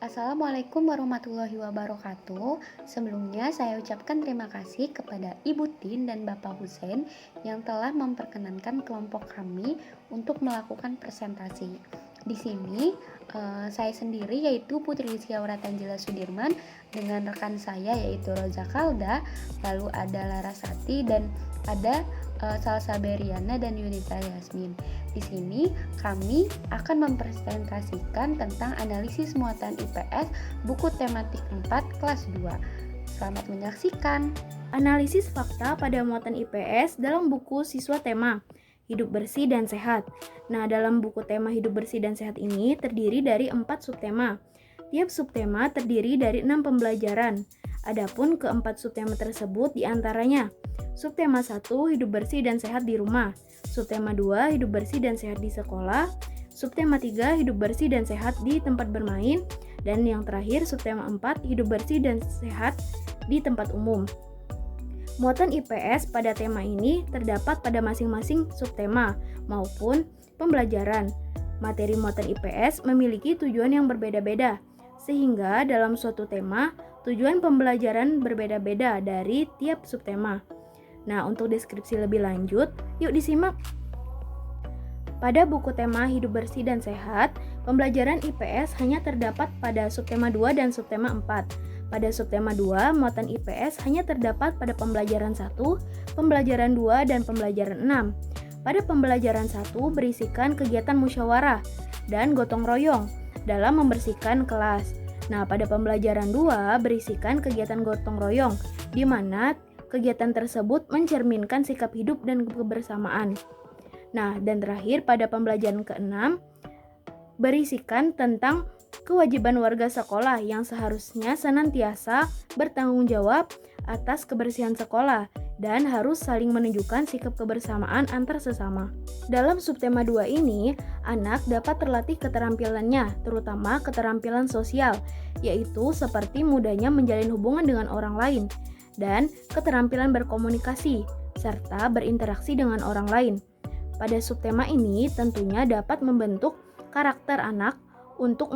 Assalamualaikum warahmatullahi wabarakatuh. Sebelumnya saya ucapkan terima kasih kepada Ibu Tin dan Bapak Hussein yang telah memperkenankan kelompok kami untuk melakukan presentasi. Di sini saya sendiri yaitu Putri Rizky Tanjila Sudirman dengan rekan saya yaitu Roza Kalda, lalu ada Larasati dan ada Salsa Beriana dan Yunita Yasmin. Di sini kami akan mempresentasikan tentang analisis muatan IPS buku tematik 4 kelas 2. Selamat menyaksikan. Analisis fakta pada muatan IPS dalam buku siswa tema Hidup Bersih dan Sehat. Nah, dalam buku tema Hidup Bersih dan Sehat ini terdiri dari 4 subtema. Tiap subtema terdiri dari 6 pembelajaran. Adapun keempat subtema tersebut diantaranya subtema 1 Hidup Bersih dan Sehat di rumah, subtema 2 Hidup Bersih dan Sehat di sekolah, subtema 3 Hidup Bersih dan Sehat di tempat bermain, dan yang terakhir subtema 4 Hidup Bersih dan Sehat di tempat umum. Muatan IPS pada tema ini terdapat pada masing-masing subtema maupun pembelajaran. Materi muatan IPS memiliki tujuan yang berbeda-beda, sehingga dalam suatu tema, tujuan pembelajaran berbeda-beda dari tiap subtema. Nah, untuk deskripsi lebih lanjut, yuk disimak. Pada buku tema Hidup Bersih dan Sehat, pembelajaran IPS hanya terdapat pada subtema 2 dan subtema 4. Pada subtema 2, muatan IPS hanya terdapat pada pembelajaran 1, pembelajaran 2, dan pembelajaran 6. Pada pembelajaran 1 berisikan kegiatan musyawarah dan gotong royong dalam membersihkan kelas. Nah, pada pembelajaran 2 berisikan kegiatan gotong royong, di mana kegiatan tersebut mencerminkan sikap hidup dan kebersamaan. Nah, dan terakhir pada pembelajaran ke-6 berisikan tentang kewajiban warga sekolah yang seharusnya senantiasa bertanggung jawab atas kebersihan sekolah dan harus saling menunjukkan sikap kebersamaan antar sesama. Dalam subtema 2 ini, anak dapat terlatih keterampilannya, terutama keterampilan sosial, yaitu seperti mudahnya menjalin hubungan dengan orang lain, dan keterampilan berkomunikasi, serta berinteraksi dengan orang lain. Pada subtema ini tentunya dapat membentuk karakter anak untuk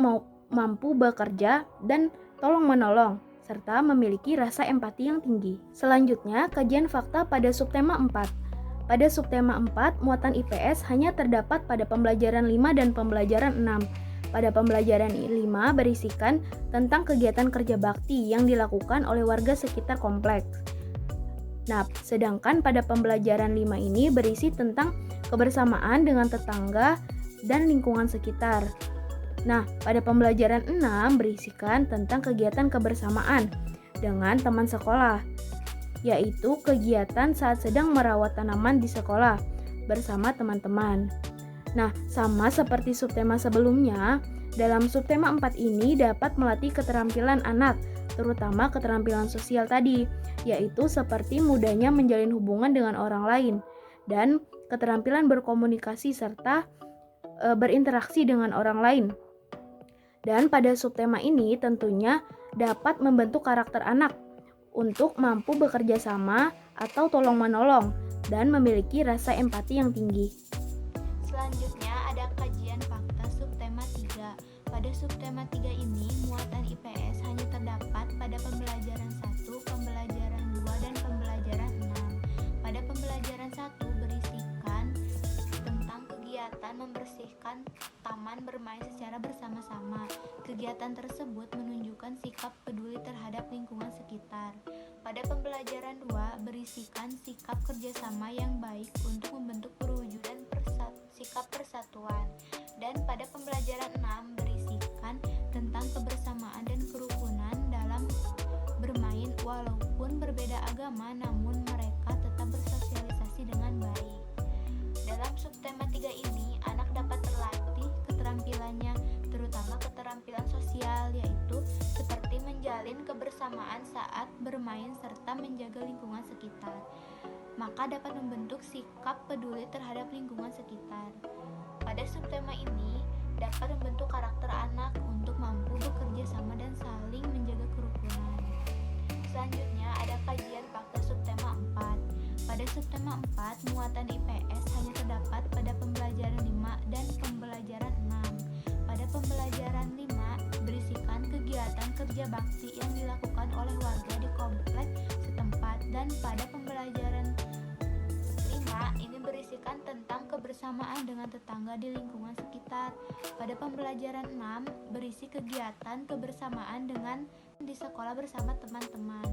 mampu bekerja dan tolong-menolong, serta memiliki rasa empati yang tinggi. Selanjutnya, kajian fakta pada subtema 4. Pada subtema 4, muatan IPS hanya terdapat pada pembelajaran 5 dan pembelajaran 6. Pada pembelajaran 5 berisikan tentang kegiatan kerja bakti yang dilakukan oleh warga sekitar kompleks. Nah, sedangkan pada pembelajaran 5 ini berisi tentang kebersamaan dengan tetangga dan lingkungan sekitar. Nah, pada pembelajaran 6 berisikan tentang kegiatan kebersamaan dengan teman sekolah, yaitu kegiatan saat sedang merawat tanaman di sekolah bersama teman-teman. Nah, sama seperti subtema sebelumnya, dalam subtema 4 ini dapat melatih keterampilan anak, terutama keterampilan sosial tadi, yaitu seperti mudahnya menjalin hubungan dengan orang lain, dan keterampilan berkomunikasi serta berinteraksi dengan orang lain. Dan pada subtema ini tentunya dapat membentuk karakter anak untuk mampu bekerja sama atau tolong-menolong dan memiliki rasa empati yang tinggi. Selanjutnya ada kajian fakta subtema 3. Pada subtema 3 ini, muatan IPS hanya terdapat pada pembelajaran 1, pembelajaran 2, dan pembelajaran 6. Pada pembelajaran 1 berisikan tentang kegiatan membersihkan taman bermain secara bersama-sama. Kegiatan tersebut menunjukkan sikap peduli terhadap lingkungan sekitar. Pada pembelajaran 2 berisikan sikap kerjasama yang baik untuk membentuk perwujudan sikap persatuan. Dan pada pembelajaran 6 berisikan tentang kebersamaan dan kerukunan dalam bermain walaupun berbeda agama, namun mereka tetap bersosialisasi dengan baik. Dalam subtema 3 ini, anak dapat terlatih keterampilannya, terutama keterampilan sosial, yaitu seperti menjalin kebersamaan saat bermain serta menjaga lingkungan sekitar. Maka dapat membentuk sikap peduli terhadap lingkungan sekitar. Pada subtema ini dapat membentuk karakter anak untuk mampu bekerja sama dan saling menjaga kerukunan. Selanjutnya ada kajian fakta subtema 4. Pada subtema 4, muatan IPS hanya terdapat pada pembelajaran 5 dan pembelajaran 6. Pada pembelajaran 5 berisikan kegiatan kerja bakti yang dilakukan oleh warga di komplek setempat. Dan pada pembelajaran 5 ini berisikan tentang kebersamaan dengan tetangga di lingkungan sekitar. Pada pembelajaran 6 berisi kegiatan kebersamaan dengan di sekolah bersama teman-teman.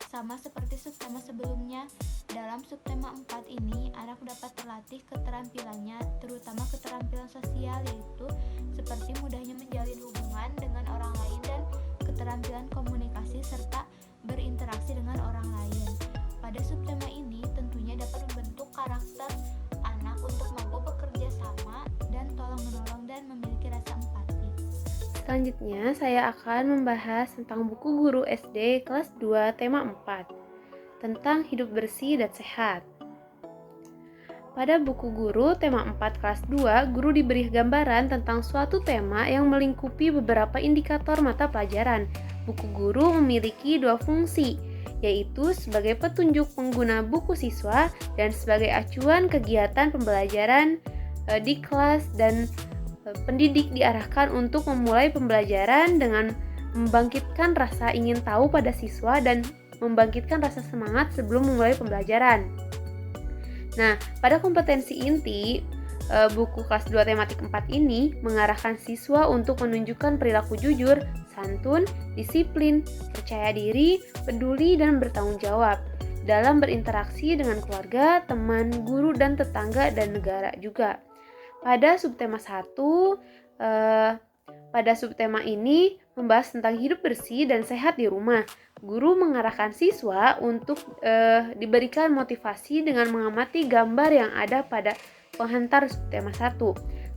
Sama seperti subtema sebelumnya, dalam subtema 4 ini anak dapat terlatih keterampilannya, terutama keterampilan sosial, yaitu seperti mudahnya menjalin hubungan dengan orang lain dan keterampilan komunikasi serta berinteraksi dengan orang lain. Pada subtema ini tentunya dapat membentuk karakter anak untuk mampu bekerja sama dan tolong-menolong dan memiliki rasa empati. Selanjutnya, saya akan membahas tentang buku guru SD kelas 2 tema 4, tentang hidup bersih dan sehat. Pada buku guru tema 4 kelas 2, guru diberi gambaran tentang suatu tema yang melingkupi beberapa indikator mata pelajaran. Buku guru memiliki dua fungsi, yaitu sebagai petunjuk pengguna buku siswa dan sebagai acuan kegiatan pembelajaran di kelas, dan pendidik diarahkan untuk memulai pembelajaran dengan membangkitkan rasa ingin tahu pada siswa dan membangkitkan rasa semangat sebelum memulai pembelajaran. Nah, pada kompetensi inti, buku kelas 2 tematik 4 ini mengarahkan siswa untuk menunjukkan perilaku jujur, santun, disiplin, percaya diri, peduli, dan bertanggung jawab dalam berinteraksi dengan keluarga, teman, guru, dan tetangga, dan negara juga. Pada subtema 1, pada subtema ini membahas tentang hidup bersih dan sehat di rumah. Guru mengarahkan siswa untuk diberikan motivasi dengan mengamati gambar yang ada pada penghantar subtema 1,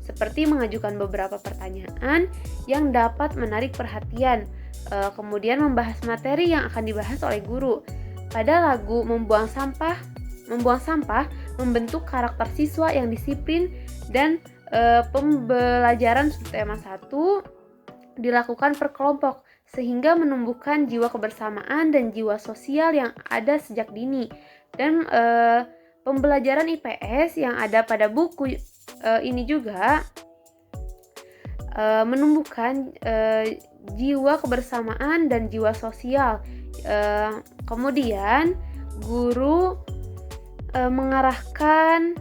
seperti mengajukan beberapa pertanyaan yang dapat menarik perhatian, kemudian membahas materi yang akan dibahas oleh guru. Pada lagu Membuang Sampah membentuk karakter siswa yang disiplin, dan pembelajaran subtema 1 dilakukan per kelompok sehingga menumbuhkan jiwa kebersamaan dan jiwa sosial yang ada sejak dini. Dan pembelajaran IPS yang ada pada buku ini juga menumbuhkan jiwa kebersamaan dan jiwa sosial. Kemudian guru mengarahkan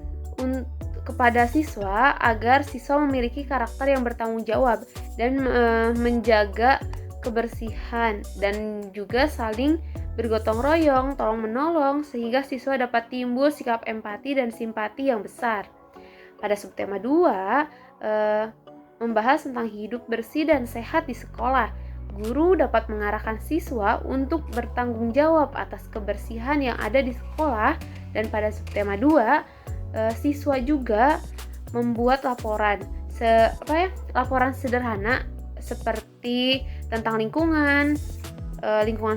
kepada siswa agar siswa memiliki karakter yang bertanggung jawab dan menjaga kebersihan, dan juga saling bergotong royong, tolong menolong, sehingga siswa dapat timbul sikap empati dan simpati yang besar. Pada subtema 2 membahas tentang hidup bersih dan sehat di sekolah. Guru dapat mengarahkan siswa untuk bertanggung jawab atas kebersihan yang ada di sekolah, dan pada subtema 2 siswa juga membuat laporan sederhana seperti tentang lingkungan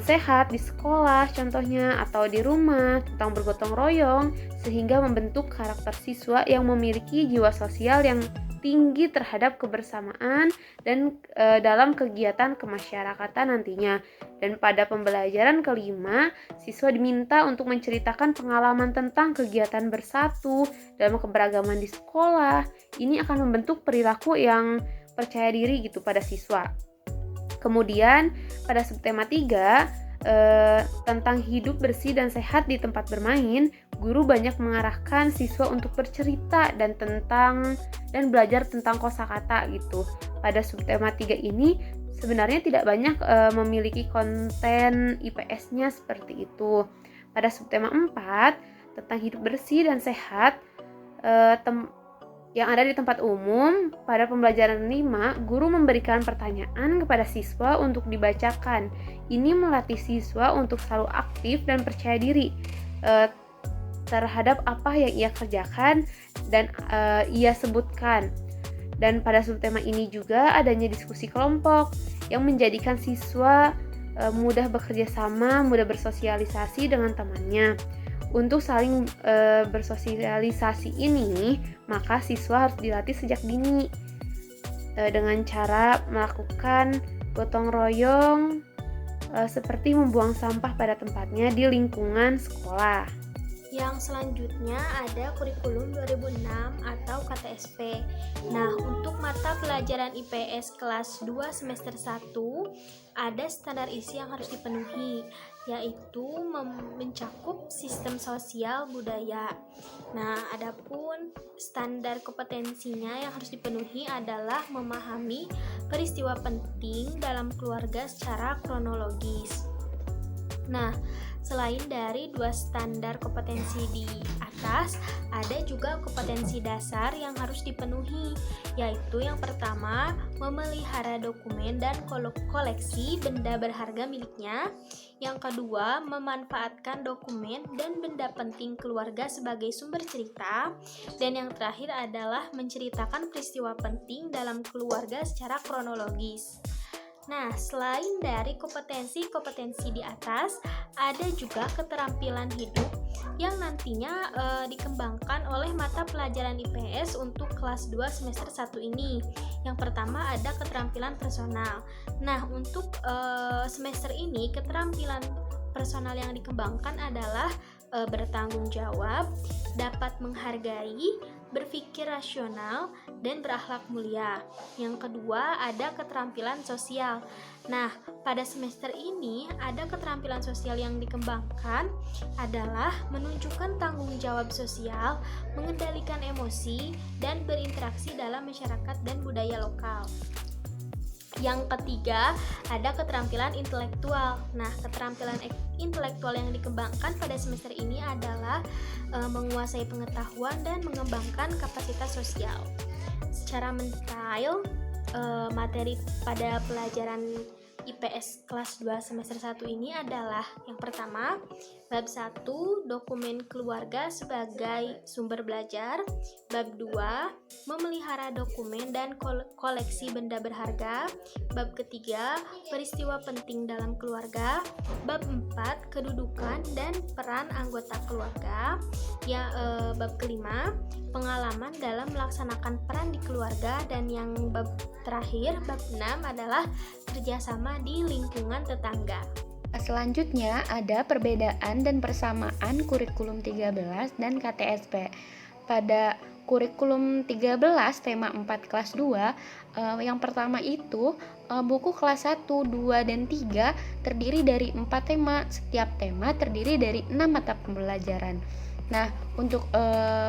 sehat di sekolah contohnya, atau di rumah, tentang bergotong royong, sehingga membentuk karakter siswa yang memiliki jiwa sosial yang tinggi terhadap kebersamaan dan dalam kegiatan kemasyarakatan nantinya. Dan pada pembelajaran kelima, siswa diminta untuk menceritakan pengalaman tentang kegiatan bersatu dalam keberagaman di sekolah. Ini akan membentuk perilaku yang percaya diri gitu pada siswa. Kemudian pada subtema 3 tentang hidup bersih dan sehat di tempat bermain, guru banyak mengarahkan siswa untuk bercerita dan belajar tentang kosakata gitu. Pada subtema 3 ini sebenarnya tidak banyak memiliki konten IPS-nya seperti itu. Pada subtema 4 tentang hidup bersih dan sehat yang ada di tempat umum, pada pembelajaran 5, guru memberikan pertanyaan kepada siswa untuk dibacakan. Ini melatih siswa untuk selalu aktif dan percaya diri terhadap apa yang ia kerjakan dan ia sebutkan. Dan pada subtema ini juga adanya diskusi kelompok yang menjadikan siswa mudah bekerja sama, mudah bersosialisasi dengan temannya. Untuk saling bersosialisasi ini, maka siswa harus dilatih sejak dini dengan cara melakukan gotong royong seperti membuang sampah pada tempatnya di lingkungan sekolah. Yang selanjutnya ada kurikulum 2006 atau KTSP. Nah, untuk mata pelajaran IPS kelas 2 semester 1 ada standar isi yang harus dipenuhi, yaitu mencakup sistem sosial budaya. Nah, adapun standar kompetensinya yang harus dipenuhi adalah memahami peristiwa penting dalam keluarga secara kronologis. Nah, selain dari dua standar kompetensi di atas, ada juga kompetensi dasar yang harus dipenuhi, yaitu yang pertama, memelihara dokumen dan koleksi benda berharga miliknya. Yang kedua, memanfaatkan dokumen dan benda penting keluarga sebagai sumber cerita. Dan yang terakhir adalah menceritakan peristiwa penting dalam keluarga secara kronologis. Nah, selain dari kompetensi di atas, ada juga keterampilan hidup yang nantinya dikembangkan oleh mata pelajaran IPS untuk kelas 2 semester 1 ini. Yang pertama ada keterampilan personal. Nah, untuk semester ini keterampilan personal yang dikembangkan adalah bertanggung jawab, dapat menghargai, berpikir rasional, dan berakhlak mulia. Yang kedua ada keterampilan sosial. Nah, pada semester ini ada keterampilan sosial yang dikembangkan adalah menunjukkan tanggung jawab sosial, mengendalikan emosi, dan berinteraksi dalam masyarakat dan budaya lokal. Yang ketiga, ada keterampilan intelektual. Nah, keterampilan intelektual yang dikembangkan pada semester ini adalah menguasai pengetahuan dan mengembangkan kapasitas sosial. Secara mendetail, materi pada pelajaran IPS kelas 2 semester 1 ini adalah yang pertama, bab 1, dokumen keluarga sebagai sumber belajar. Bab 2, memelihara dokumen dan koleksi benda berharga. Bab ketiga, peristiwa penting dalam keluarga. Bab 4, kedudukan dan peran anggota keluarga. Bab kelima, pengalaman dalam melaksanakan peran di keluarga. Dan yang bab terakhir, bab 6 adalah kerjasama di lingkungan tetangga. Selanjutnya ada perbedaan dan persamaan kurikulum 13 dan KTSP. Pada kurikulum 13 tema 4 kelas 2, yang pertama itu buku kelas 1, 2, dan 3 terdiri dari 4 tema. Setiap tema terdiri dari 6 mata pembelajaran. Nah, untuk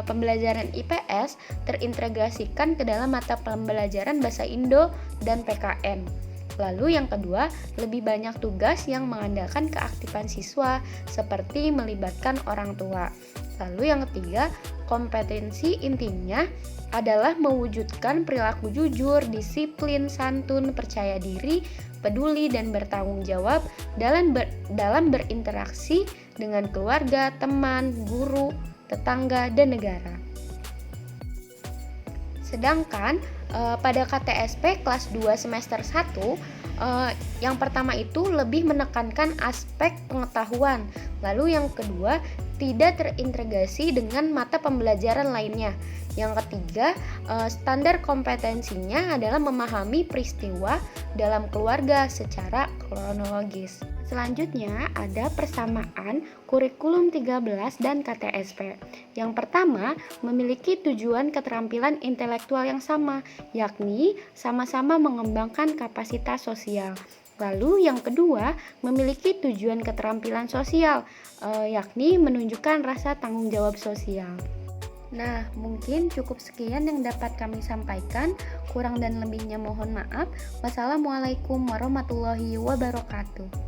pembelajaran IPS terintegrasikan ke dalam mata pembelajaran Bahasa Indo dan PKN. Lalu yang kedua, lebih banyak tugas yang mengandalkan keaktifan siswa seperti melibatkan orang tua. Lalu yang ketiga, kompetensi intinya adalah mewujudkan perilaku jujur, disiplin, santun, percaya diri, peduli, dan bertanggung jawab dalam berinteraksi dengan keluarga, teman, guru, tetangga, dan negara. Sedangkan pada KTSP kelas 2 semester 1, yang pertama itu lebih menekankan aspek pengetahuan. Lalu yang kedua, tidak terintegrasi dengan mata pembelajaran lainnya. Yang ketiga, standar kompetensinya adalah memahami peristiwa dalam keluarga secara kronologis. Selanjutnya ada persamaan kurikulum 13 dan KTSP. Yang pertama, memiliki tujuan keterampilan intelektual yang sama, yakni sama-sama mengembangkan kapasitas sosial. Lalu yang kedua, memiliki tujuan keterampilan sosial, yakni menunjukkan rasa tanggung jawab sosial. Nah, mungkin cukup sekian yang dapat kami sampaikan. Kurang dan lebihnya mohon maaf. Wassalamualaikum warahmatullahi wabarakatuh.